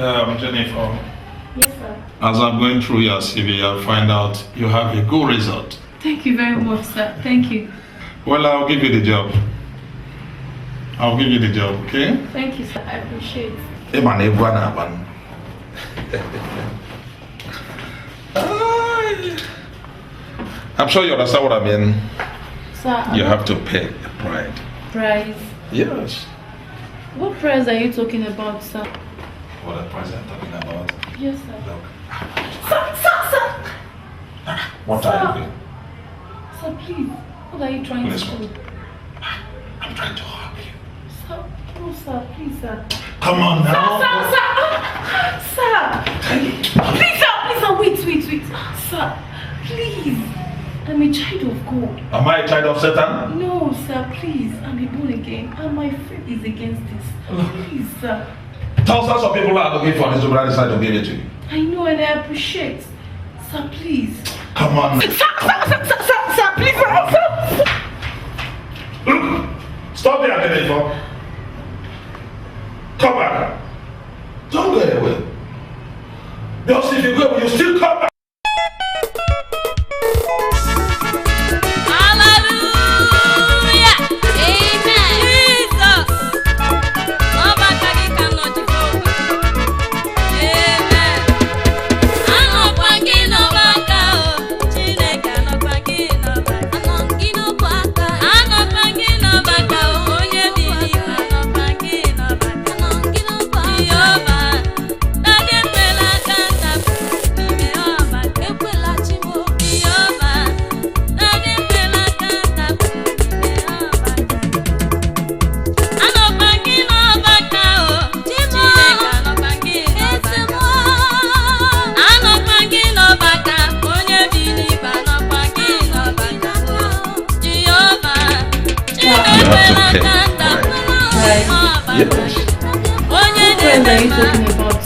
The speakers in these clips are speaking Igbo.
Jennifer. Yes, sir. As I'm going through your CV, I'll find out you have a good result. Thank you very much, sir. Thank you. Well, I'll give you the job. I'll give you the job, okay? Thank you, sir. I appreciate it. I'm sure you understand what I mean. Sir, You have to pay the price. price. Yes. What price are you talking about, sir? What the price I'm talking about? Yes, sir. Look. Sir! What are you doing? Sir, please. What are you trying Please, to do? I'm trying to help you. Sir, no, sir. Please, sir. Come on now. Sir! Please, sir. Wait. Sir, please. I'm a child of God. Am I a child of Satan? No, sir, please. I'm a born again. And my faith is against this. Please, sir. Thousands of people are looking for this, but I decided to give it to you. I know and I appreciate. Sir, please. Come on. Sir, please, sir. Look, stop there, Jennifer. Come back. Don't go away. Because if you go, will you still come back? Yes. What friends are you talking about?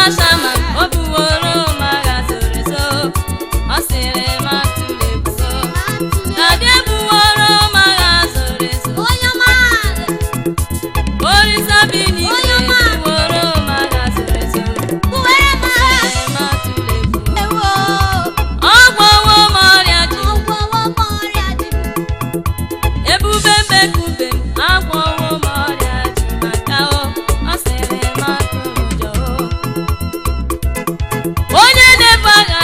Bashama o buworo magha zoro ezo ọ sịrị m atụla egwu Dade buworo magha zoro ezo Olisa bi n'igwe buworo magha zoro ezo ọ sịrị m atụla egwu ọ gwọwo m ọrịa ji ebube mbekube m agwọwo m ọrịa ji maka ọ sịrị m atụla ụjọ onye na-ebu agha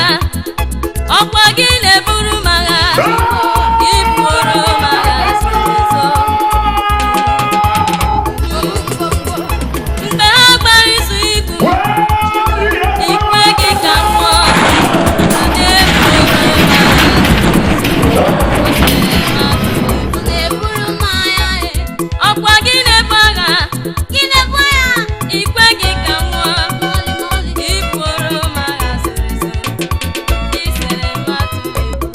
ọkwa gị na-eburu m agha ibuoro m agha zoro ezo mgbe ha gbara izu igwu ikwe gị ka m nwụọ Dade buoro m agha ọkwa gị na-ebu agha ikwe gị ka m nwụọ ibuoro m agha zoro ezo isere m atụla egwu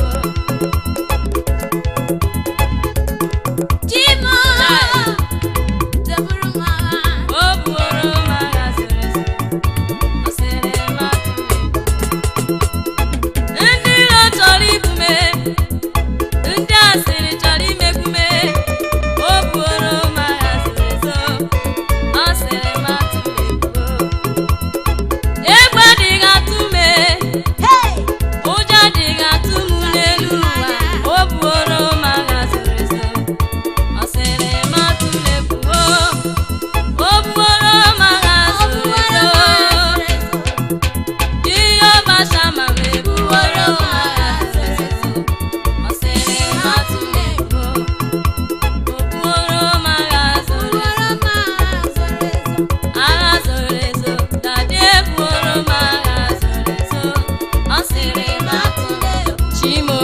o buoro m agha zoro ezo ọ sịrị m atụla egwu ndị iro chọrọ igbu m ndị asịrị chọrọ imegbu m o buoro m agha zoro ezo ọ sịrị m atụla egwu adịghị atụ m ụjọ adịghị atụ m n'elu ụwa o buoro m agha zoro ezo ọ sịrị m atụla egwu o buoro m agha zoro ezo ihe Bashama m ebuworo m agha zoro ezo ọ sịrị m atụla egwu o buoro m agha zoro ezo agha zoro ezo Dade buoro m agha zoro ezo ọ sịrị m atụla egwu Chimo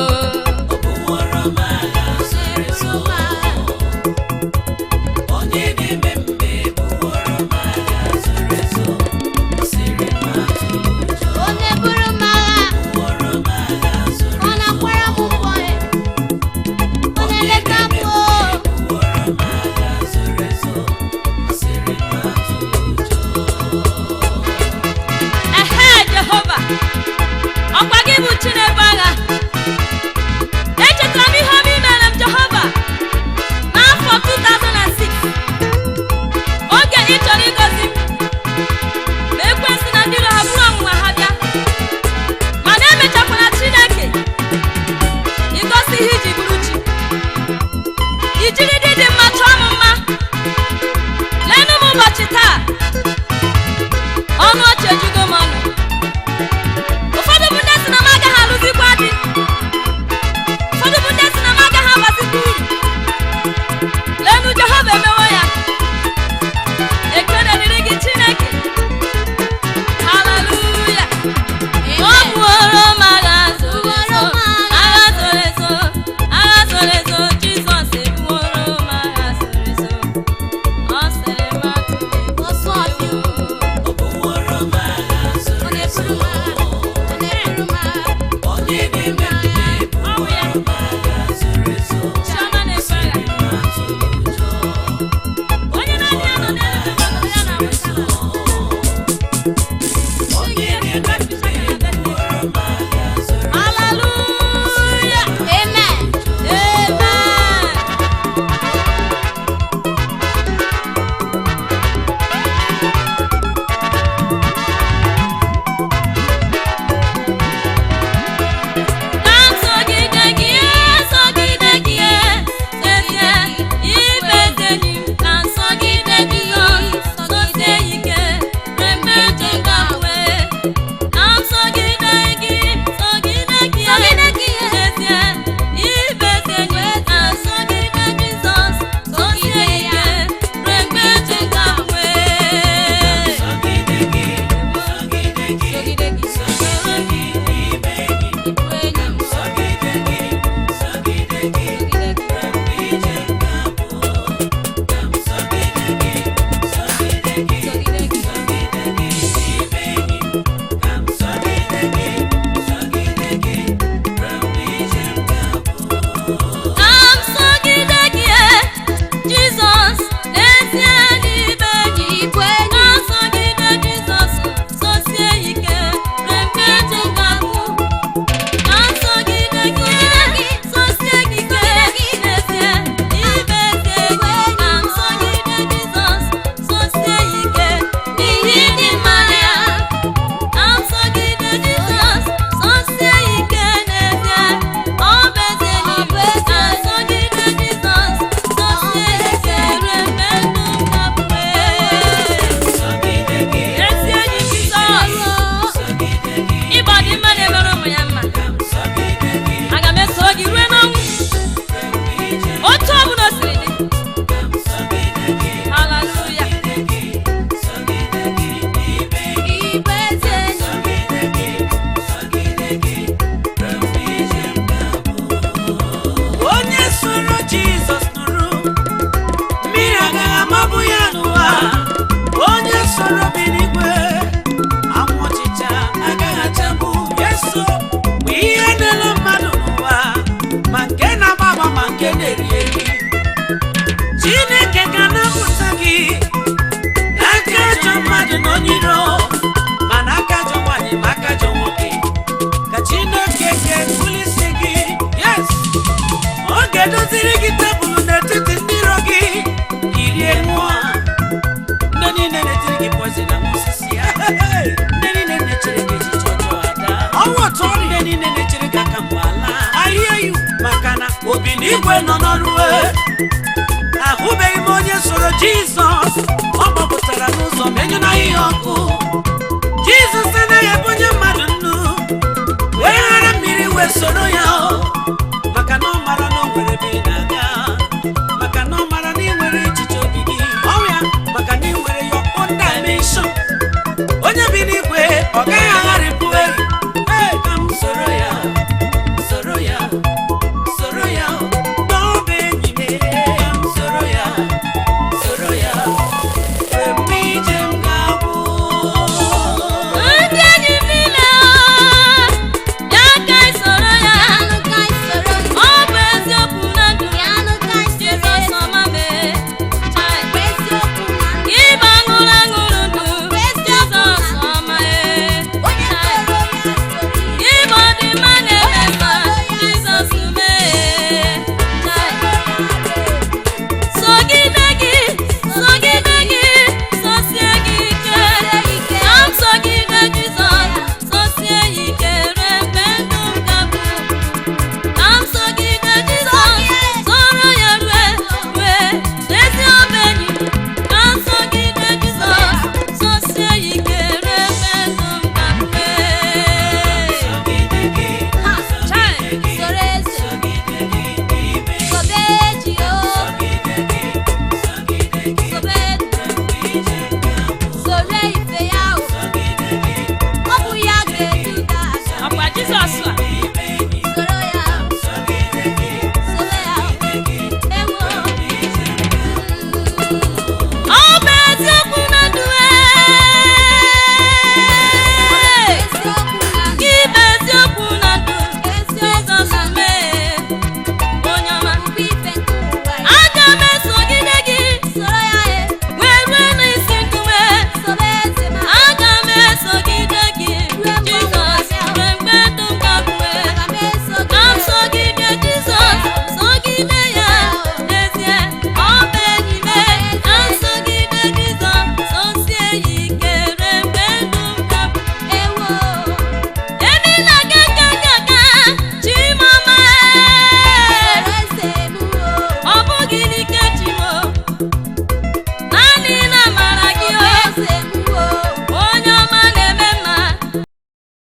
ehe Jehova ọkwa gị bụ chi na-ebu agha echetara m ihe ọma i mere m Jehova n'afọ 2006 oge ị chọrọ ịgọzi m ma ekwensị na ndị iro ha bụrụ ọnwụnwa ha bịa mana emechakwara Chineke ịgosi ihe iji bụrụ chi ijiri dị mma chọọ m mma lenụ m ụbọchị taa ọnụ ọchị ejugo m ọnụ ụfọdụ bụ ndị sị na m agaghị alụzikwa igwe nọ n'ọrụ ahụbeghị m onye soro Jizọs ọ gbapụtara n'ụzọ menyụ na ihe ọkụ